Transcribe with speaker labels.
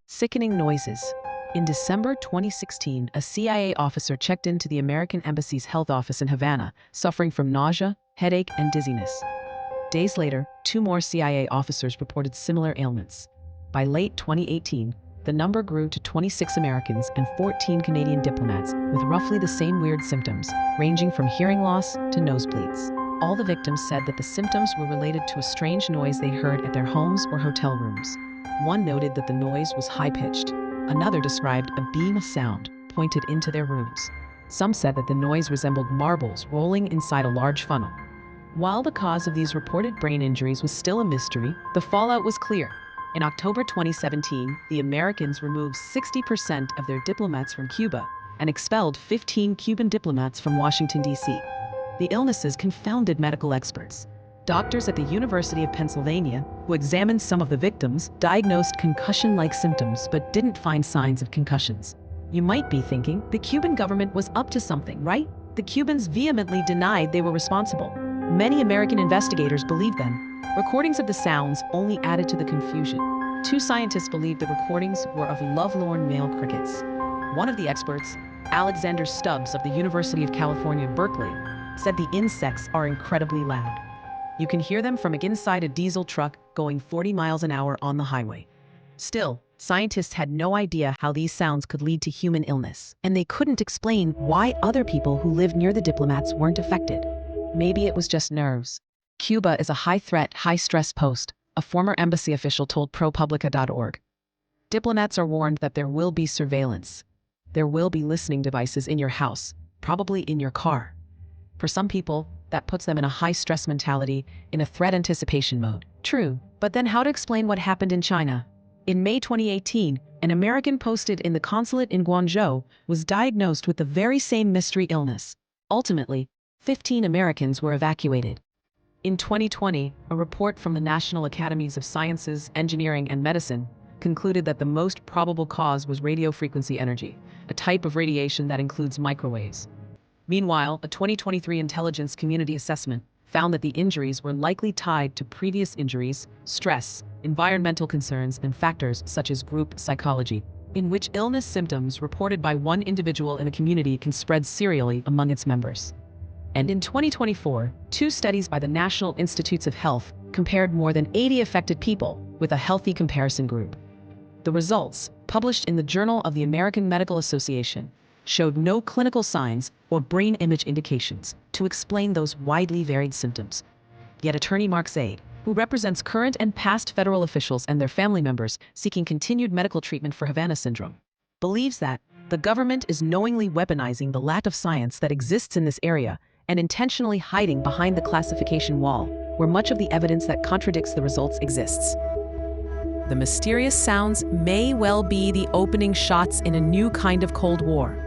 Speaker 1: Sickening noises. In December 2016, a CIA officer checked into the American Embassy's health office in Havana, suffering from nausea, headache, and dizziness. Days later, two more CIA officers reported similar ailments. By late 2018, the number grew to 26 Americans and 14 Canadian diplomats with roughly the same weird symptoms, ranging from hearing loss to nosebleeds. All the victims said that the symptoms were related to a strange noise they heard at their homes or hotel rooms. One noted that the noise was high-pitched. Another described a beam of sound pointed into their rooms. Some said that the noise resembled marbles rolling inside a large funnel. While the cause of these reported brain injuries was still a mystery, the fallout was clear. In October 2017, the Americans removed 60% of their diplomats from Cuba and expelled 15 Cuban diplomats from Washington, D.C. The illnesses confounded medical experts. Doctors at the University of Pennsylvania, who examined some of the victims, diagnosed concussion-like symptoms but didn't find signs of concussions. You might be thinking, the Cuban government was up to something, right? The Cubans vehemently denied they were responsible. Many American investigators believed them. Recordings of the sounds only added to the confusion. Two scientists believed the recordings were of lovelorn male crickets. One of the experts, Alexander Stubbs of the University of California, Berkeley, said the insects are incredibly loud. You can hear them from inside a diesel truck going 40 miles an hour on the highway. Still, scientists had no idea how these sounds could lead to human illness, and they couldn't explain why other people who lived near the diplomats weren't affected. Maybe it was just nerves. Cuba is a high-threat, high-stress post, a former embassy official told ProPublica.org. Diplomats are warned that there will be surveillance. There will be listening devices in your house, probably in your car. For some people, that puts them in a high-stress mentality, in a threat anticipation mode. True, but then how to explain what happened in China? In May 2018, an American posted in the consulate in Guangzhou was diagnosed with the very same mystery illness. Ultimately, 15 Americans were evacuated. In 2020, a report from the National Academies of Sciences, Engineering, and Medicine concluded that the most probable cause was radiofrequency energy, a type of radiation that includes microwaves. Meanwhile, a 2023 intelligence community assessment found that the injuries were likely tied to previous injuries, stress, environmental concerns, and factors such as group psychology, in which illness symptoms reported by one individual in a community can spread serially among its members. And in 2024, two studies by the National Institutes of Health compared more than 80 affected people with a healthy comparison group. The results, published in the Journal of the American Medical Association, showed no clinical signs or brain image indications to explain those widely varied symptoms. Yet attorney Mark Zaid, who represents current and past federal officials and their family members seeking continued medical treatment for Havana syndrome, believes that the government is knowingly weaponizing the lack of science that exists in this area and intentionally hiding behind the classification wall, where much of the evidence that contradicts the results exists. The mysterious sounds may well be the opening shots in a new kind of Cold War.